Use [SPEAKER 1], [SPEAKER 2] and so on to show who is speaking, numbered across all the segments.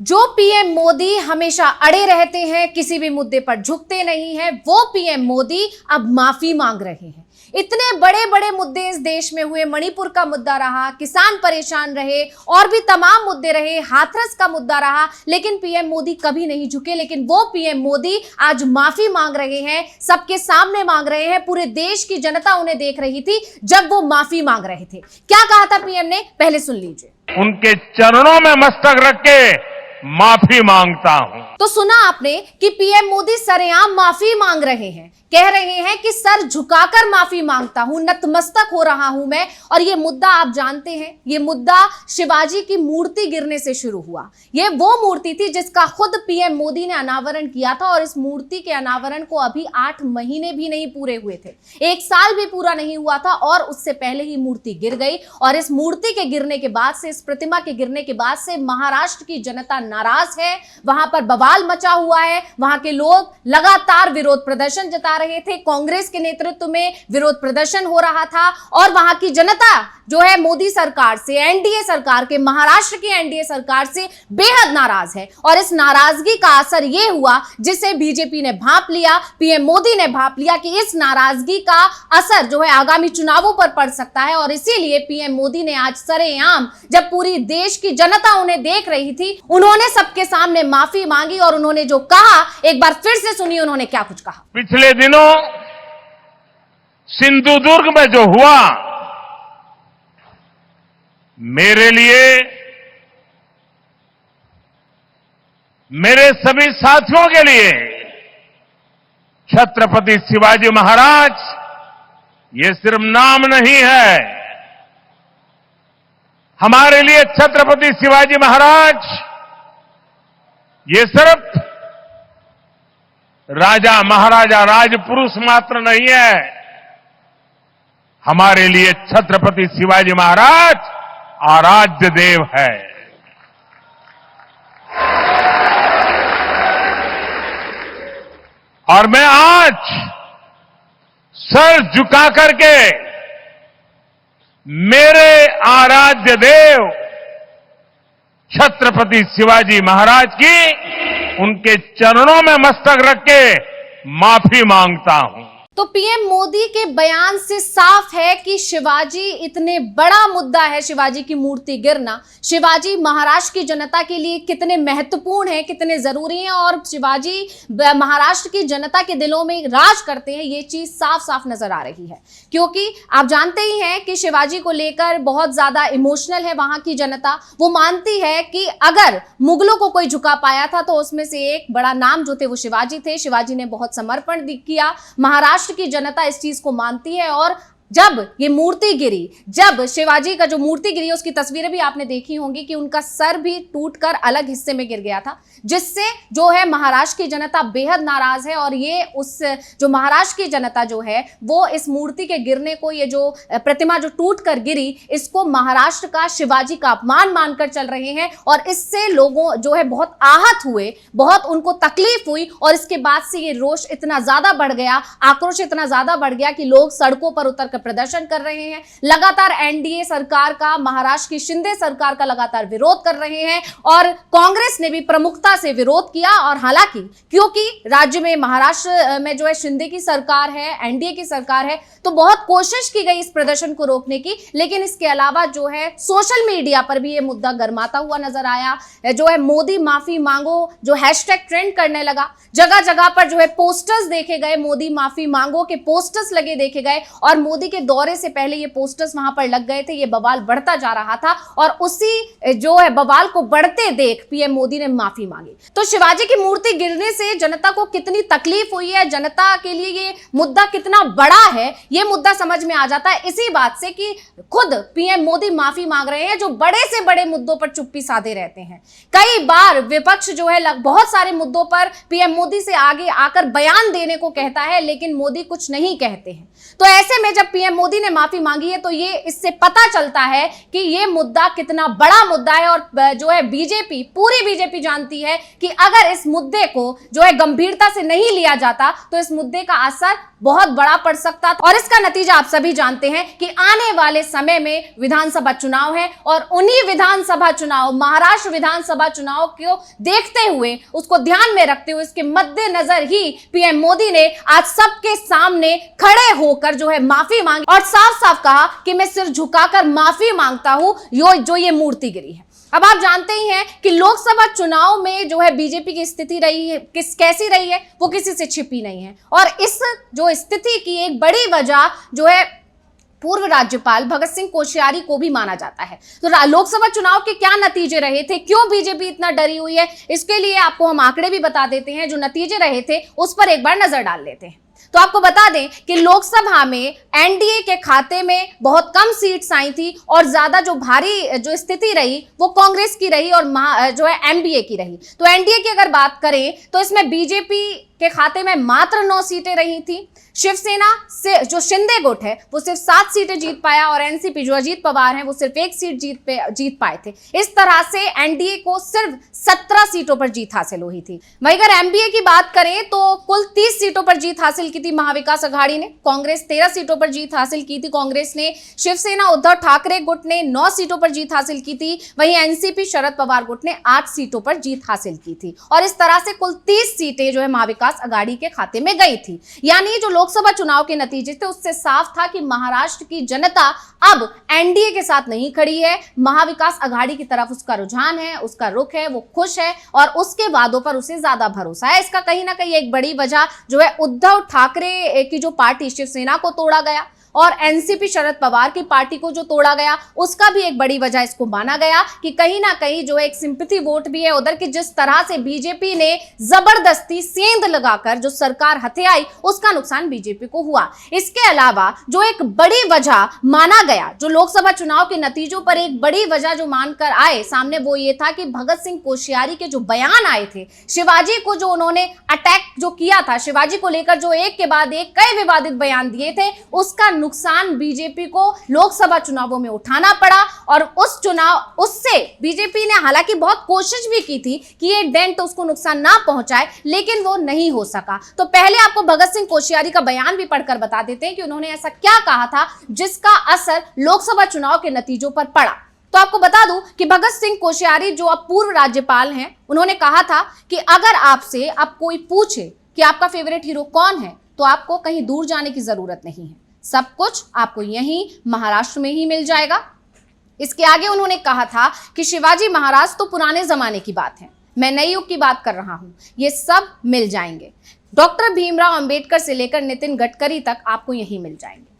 [SPEAKER 1] जो पीएम मोदी हमेशा अड़े रहते हैं, किसी भी मुद्दे पर झुकते नहीं हैं, वो पीएम मोदी अब माफी मांग रहे हैं। इतने बड़े बड़े मुद्दे इस देश में हुए, मणिपुर का मुद्दा रहा, किसान परेशान रहे और भी तमाम मुद्दे रहे, हाथरस का मुद्दा रहा, लेकिन पीएम मोदी कभी नहीं झुके। लेकिन वो पीएम मोदी आज माफी मांग रहे हैं, सबके सामने मांग रहे हैं। पूरे देश की जनता उन्हें देख रही थी जब वो माफी मांग रहे थे। क्या कहा था पीएम ने, पहले सुन लीजिए।
[SPEAKER 2] उनके चरणों में मस्तक रख के माफी मांगता हूं।
[SPEAKER 1] तो सुना आपने कि पीएम मोदी सरेआम माफी मांग रहे हैं, कह रहे हैं कि सर झुकाकर माफी मांगता हूं, नतमस्तक हो रहा हूं मैं। और ये मुद्दा आप जानते हैं, ये मुद्दा शिवाजी की मूर्ति गिरने से शुरू हुआ। ये वो मूर्ति थी जिसका खुद पीएम मोदी ने अनावरण किया था और इस मूर्ति के अनावरण को अभी 8 महीने भी नहीं पूरे हुए थे, 1 साल भी पूरा नहीं हुआ था और उससे पहले ही मूर्ति गिर गई। और इस मूर्ति के गिरने के बाद से, इस प्रतिमा के गिरने के बाद से महाराष्ट्र की जनता नाराज है, वहां पर बवाल मचा हुआ है। वहां के लोग लगातार विरोध प्रदर्शन जता रहे थे, कांग्रेस के नेतृत्व में विरोध प्रदर्शन हो रहा था और वहां की जनता जो है मोदी सरकार से, एनडीए सरकार के, महाराष्ट्र की एनडीए सरकार से बेहद नाराज है। और इस नाराजगी का असर यह हुआ जिसे बीजेपी ने भांप लिया, पीएम मोदी ने भांप लिया कि इस नाराजगी का असर जो है आगामी चुनावों पर पड़ सकता है। और इसीलिए पीएम मोदी ने आज सरेआम, जब पूरी देश की जनता उन्हें देख रही थी, उन्होंने सबके सामने माफी मांगी। और उन्होंने जो कहा, एक बार फिर से सुनिए उन्होंने क्या कुछ कहा।
[SPEAKER 2] पिछले दिनों सिंधुदुर्ग में जो हुआ, मेरे लिए, मेरे सभी साथियों के लिए छत्रपति शिवाजी महाराज ये सिर्फ नाम नहीं है। हमारे लिए छत्रपति शिवाजी महाराज ये सिर्फ राजा महाराजा राजपुरुष मात्र नहीं है। हमारे लिए छत्रपति शिवाजी महाराज आराध्य देव है। और मैं आज सर झुका करके मेरे आराध्य देव छत्रपति शिवाजी महाराज की उनके चरणों में मस्तक रख के माफी मांगता हूं।
[SPEAKER 1] तो पीएम मोदी के बयान से साफ है कि शिवाजी इतने बड़ा मुद्दा है, शिवाजी की मूर्ति गिरना, शिवाजी महाराष्ट्र की जनता के लिए कितने महत्वपूर्ण है, कितने जरूरी हैं और शिवाजी महाराष्ट्र की जनता के दिलों में राज करते हैं, ये चीज साफ साफ नजर आ रही है। क्योंकि आप जानते ही हैं कि शिवाजी को लेकर बहुत ज्यादा इमोशनल है वहां की जनता। वो मानती है कि अगर मुगलों को कोई झुका पाया था तो उसमें से एक बड़ा नाम जो थे वो शिवाजी थे। शिवाजी ने बहुत समर्पण किया, महाराष्ट्र की जनता इस चीज को मानती है। और जब ये मूर्ति गिरी, जब शिवाजी का जो मूर्ति गिरी, उसकी तस्वीरें भी आपने देखी होंगी कि उनका सर भी टूटकर अलग हिस्से में गिर गया था, जिससे जो है महाराष्ट्र की जनता बेहद नाराज है। और ये उस जो महाराष्ट्र की जनता जो है वो इस मूर्ति के गिरने को, ये जो प्रतिमा जो टूट कर गिरी, इसको महाराष्ट्र का, शिवाजी का अपमान मानकर चल रहे हैं। और इससे लोगों जो है बहुत आहत हुए, बहुत उनको तकलीफ हुई। और इसके बाद से ये रोष इतना ज्यादा बढ़ गया, आक्रोश इतना ज्यादा बढ़ गया कि लोग सड़कों पर उतर प्रदर्शन कर रहे हैं। लगातार एनडीए सरकार का, महाराष्ट्र की शिंदे सरकार का लगातार विरोध कर रहे हैं और कांग्रेस ने भी प्रमुखता से विरोध किया। और हालांकि क्योंकि राज्य में, महाराष्ट्र में जो है शिंदे की सरकार है, एनडीए की सरकार है, तो बहुत कोशिश की गई इस प्रदर्शन को रोकने की। लेकिन इसके अलावा जो है सोशल मीडिया पर भी ये मुद्दा गरमाता हुआ नजर आया। जो है मोदी माफी मांगो जो हैशटैग ट्रेंड करने लगा, जगह जगह पर जो है पोस्टर्स देखे गए, मोदी माफी मांगो के पोस्टर्स लगे देखे गए। और मोदी के दौरे से पहले ये पोस्टर्स वहां पर लग गए थे, ये बवाल बढ़ता जा रहा था। और उसी जो है बवाल को बढ़ते देख पीएम मोदी ने माफी मांगी। तो शिवाजी की मूर्ति गिरने से जनता को कितनी तकलीफ हुई है, जनता के लिए ये मुद्दा कितना बड़ा है, ये मुद्दा समझ में आ जाता है इसी बात से कि खुद पीएम मोदी माफी मांग रहे हैं, जो बड़े से बड़े मुद्दों पर चुप्पी साधे रहते हैं। कई बार विपक्ष जो है बहुत सारे मुद्दों पर पीएम मोदी से आगे आकर बयान देने को कहता है, लेकिन मोदी कुछ नहीं कहते हैं। तो ऐसे में जब पीएम मोदी ने माफी मांगी है, तो ये इससे पता चलता है कि ये मुद्दा कितना बड़ा मुद्दा है। और जो है बीजेपी, पूरी बीजेपी जानती है कि अगर इस मुद्दे को जो है गंभीरता से नहीं लिया जाता तो इस मुद्दे का असर बहुत बड़ा पड़ सकता। और इसका नतीजा आप सभी जानते हैं कि आने वाले समय में विधानसभा चुनाव है, और उन्हीं विधानसभा चुनाव, महाराष्ट्र विधानसभा चुनाव को देखते हुए, उसको ध्यान में रखते हुए, इसके मद्देनजर ही पीएम मोदी ने आज सबके सामने खड़े होकर जो है माफी मांगी और साफ साफ कहा कि मैं सिर झुकाकर माफी मांगता हूं जो ये मूर्तिगिरी है। अब आप जानते ही हैं कि लोकसभा चुनाव में जो है बीजेपी की स्थिति रही है, कैसी रही है, वो किसी से छिपी नहीं है। और इस जो स्थिति की एक बड़ी वजह जो है पूर्व राज्यपाल भगत सिंह कोश्यारी को भी माना जाता है। तो लोकसभा चुनाव के क्या नतीजे रहे थे, क्यों बीजेपी इतना डरी हुई है, इसके लिए आपको हम आंकड़े भी बता देते हैं। जो नतीजे रहे थे उस पर एक बार नजर डाल लेते हैं। तो आपको बता दें कि लोकसभा में एनडीए के खाते में बहुत कम सीट्स आई थी, और ज्यादा जो भारी जो स्थिति रही वो कांग्रेस की रही और जो है एनडीए की रही। तो एनडीए की अगर बात करें तो इसमें बीजेपी के खाते में मात्र 9 सीटें रही थी। शिवसेना से जो शिंदे गुट है वो सिर्फ 7 सीटें जीत पाया, और एनसीपी जो अजीत पवार हैं वो सिर्फ 1 सीट जीत पाए थे। इस तरह से एनडीए को सिर्फ 17 सीटों पर जीत हासिल हुई थी। वहीं अगर एमबीए की बात करें तो कुल 30 सीटों पर जीत हासिल की थी महाविकास अघाड़ी ने। कांग्रेस 13 सीटों पर जीत हासिल की थी कांग्रेस ने। शिवसेना उद्धव ठाकरे गुट ने 9 सीटों पर जीत हासिल की थी। वहीं एनसीपी शरद पवार गुट ने 8 सीटों पर जीत हासिल की थी, और इस तरह से कुल 30 सीटें जो है महाविकास अघाड़ी के खाते में गई थी। यानी जो लोकसभा चुनाव के नतीजे थे उससे साफ था कि महाराष्ट्र की जनता अब एनडीए के साथ नहीं खड़ी है, महाविकास अघाड़ी की तरफ उसका रुझान है, उसका रुख है, वो खुश है और उसके वादों पर उसे ज्यादा भरोसा है। इसका कहीं ना कहीं एक बड़ी वजह जो है उद्धव ठाकरे की जो पार्टी शिवसेना को तोड़ा गया और एनसीपी शरद पवार की पार्टी को जो तोड़ा गया, उसका भी एक बड़ी वजह इसको माना गया कि कहीं ना कहीं जो एक सिंपैथी वोट भी है उधर की। जिस तरह से बीजेपी ने जबरदस्ती सेंध लगाकर जो सरकार हथियाई, उसका नुकसान बीजेपी को हुआ। इसके अलावा जो एक बड़ी वजह माना गया, जो लोकसभा चुनाव के नतीजों पर एक बड़ी वजह जो मानकर आए सामने, वो ये था कि भगत सिंह कोश्यारी के जो बयान आए थे, शिवाजी को जो उन्होंने अटैक जो किया था, शिवाजी को लेकर जो एक के बाद एक कई विवादित बयान दिए थे, उसका नुकसान बीजेपी को लोकसभा चुनावों में उठाना पड़ा। और उससे बीजेपी ने हालांकि बहुत कोशिश भी की थी कि ये डेंट उसको नुकसान ना पहुंचाए, लेकिन वो नहीं हो सका। तो पहले आपको भगत सिंह कोश्यारी का बयान भी पढ़कर बता देते हैं कि उन्होंने ऐसा क्या कहा था जिसका असर लोकसभा चुनाव के नतीजों पर पड़ा। तो आपको बता दूं कि भगत सिंह कोश्यारी जो अब पूर्व राज्यपाल हैं, उन्होंने कहा था कि अगर आपसे अब कोई पूछे कि आपका फेवरेट हीरो कौन है, तो आपको कहीं दूर जाने की जरूरत नहीं है, सब कुछ आपको यहीं महाराष्ट्र में ही मिल जाएगा। इसके आगे उन्होंने कहा था कि शिवाजी महाराज तो पुराने जमाने की बात है, मैं नए युग की बात कर रहा हूं, ये सब मिल जाएंगे। डॉक्टर भीमराव अंबेडकर से लेकर नितिन गडकरी तक आपको यहीं मिल जाएंगे।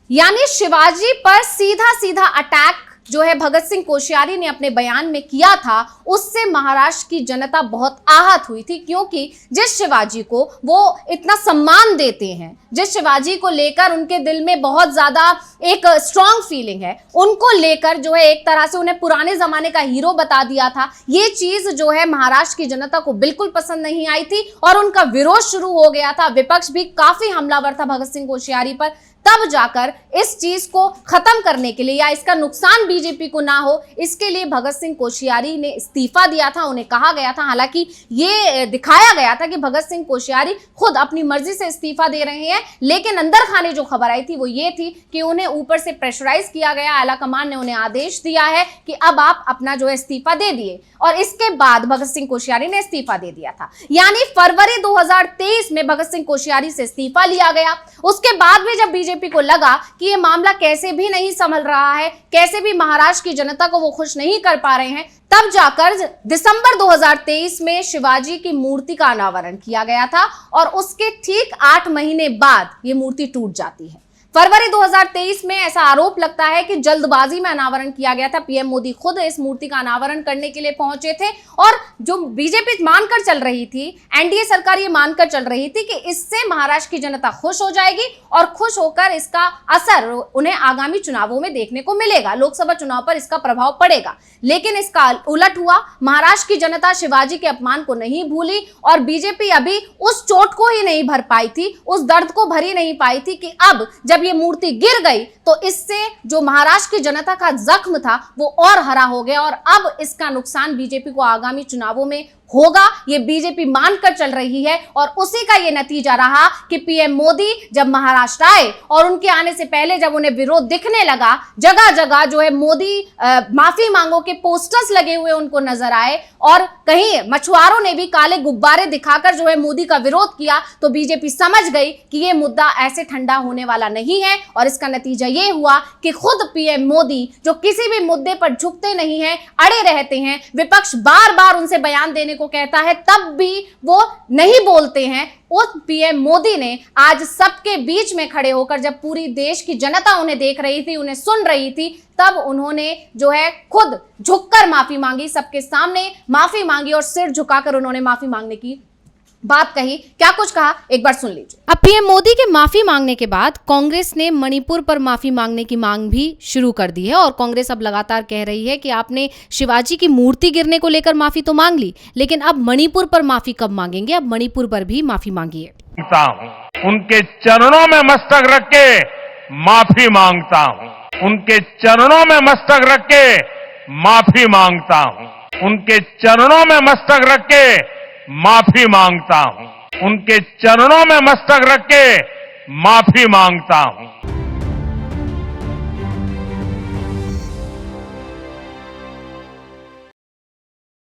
[SPEAKER 1] यानी शिवाजी पर सीधा सीधा अटैक जो है भगत सिंह कोश्यारी ने अपने बयान में किया था, उससे महाराष्ट्र की जनता बहुत आहत हुई थी, क्योंकि जिस शिवाजी को वो इतना सम्मान देते हैं, जिस शिवाजी को लेकर उनके दिल में बहुत ज्यादा एक स्ट्रॉन्ग फीलिंग है, उनको लेकर जो है एक तरह से उन्हें पुराने जमाने का हीरो बता दिया था। ये चीज जो है महाराष्ट्र की जनता को बिल्कुल पसंद नहीं आई थी और उनका विरोध शुरू हो गया था। विपक्ष भी काफी हमलावर था भगत सिंह कोश्यारी पर। तब जाकर इस चीज को खत्म करने के लिए या इसका नुकसान बीजेपी को ना हो, इसके लिए भगत सिंह कोश्यारी ने इस्तीफा दिया था। उन्हें कहा गया था, हालांकि ये दिखाया गया था कि भगत सिंह कोश्यारी खुद अपनी मर्जी से इस्तीफा दे रहे हैं, लेकिन अंदर खाने जो खबर आई थी वो ये थी कि उन्हें ऊपर से प्रेशराइज किया गया, आला कमान ने उन्हें आदेश दिया है कि अब आप अपना जो है इस्तीफा दे दिए, और इसके बाद भगत सिंह कोश्यारी ने इस्तीफा दे दिया था। यानी फरवरी 2023 में भगत सिंह कोश्यारी से इस्तीफा लिया गया। उसके बाद भी जब बीजेपी को लगा कि ये मामला कैसे भी नहीं संभल रहा है, कैसे भी महाराष्ट्र की जनता को वो खुश नहीं कर पा रहे हैं, तब जाकर दिसंबर 2023 में शिवाजी की मूर्ति का अनावरण किया गया था, और उसके ठीक 8 महीने बाद ये मूर्ति टूट जाती है। फरवरी 2023 में ऐसा आरोप लगता है कि जल्दबाजी में अनावरण किया गया था। पीएम मोदी खुद इस मूर्ति का अनावरण करने के लिए पहुंचे थे, और जो बीजेपी मानकर चल रही थी, एनडीए सरकार ये मानकर चल रही थी कि इससे महाराष्ट्र की जनता खुश हो जाएगी और खुश होकर इसका असर उन्हें आगामी चुनावों में देखने को मिलेगा, लोकसभा चुनाव पर इसका प्रभाव पड़ेगा। लेकिन इसका उलट हुआ। महाराष्ट्र की जनता शिवाजी के अपमान को नहीं भूली, और बीजेपी अभी उस चोट को ही नहीं भर पाई थी, उस दर्द को भर ही नहीं पाई थी कि अब जब जब ये मूर्ति गिर गई तो इससे जो महाराष्ट्र की जनता का जख्म था वो और हरा हो गया और अब इसका नुकसान बीजेपी को आगामी चुनावों में होगा, ये बीजेपी मानकर चल रही है। और उसी का ये नतीजा रहा कि पीएम मोदी जब महाराष्ट्र आए और उनके आने से पहले जब उन्हें विरोध दिखने लगा, जगह जगह जो है मोदी माफी मांगो के पोस्टर्स लगे हुए उनको नजर आए और कहीं मछुआरों ने भी काले गुब्बारे दिखाकर जो है मोदी का विरोध किया, तो बीजेपी समझ गई कि ये मुद्दा ऐसे ठंडा होने वाला नहीं है। और इसका नतीजा ये हुआ कि खुद पीएम मोदी जो किसी भी मुद्दे पर झुकते नहीं हैं, अड़े रहते हैं, विपक्ष बार बार उनसे बयान देने को कहता है तब भी वो नहीं बोलते हैं, उस पीएम मोदी ने आज सबके बीच में खड़े होकर, जब पूरी देश की जनता उन्हें देख रही थी, उन्हें सुन रही थी, तब उन्होंने जो है खुद झुककर माफी मांगी, सबके सामने माफी मांगी और सिर झुकाकर उन्होंने माफी मांगने की बात कही। क्या कुछ कहा एक बार सुन लीजिए। अब पीएम मोदी के माफी मांगने के बाद कांग्रेस ने मणिपुर पर माफी मांगने की मांग भी शुरू कर दी है और कांग्रेस अब लगातार कह रही है कि आपने शिवाजी की मूर्ति गिरने को लेकर माफी तो मांग ली, लेकिन अब मणिपुर पर माफी कब मांगेंगे? अब मणिपुर पर भी माफी मांगिए।
[SPEAKER 2] उनके चरणों में मस्तक रख के माफी मांगता हूं, उनके चरणों में मस्तक रख के माफी मांगता हूं, उनके चरणों में मस्तक रख के माफी मांगता हूं, उनके चरणों में मस्तक रख के माफी मांगता हूं।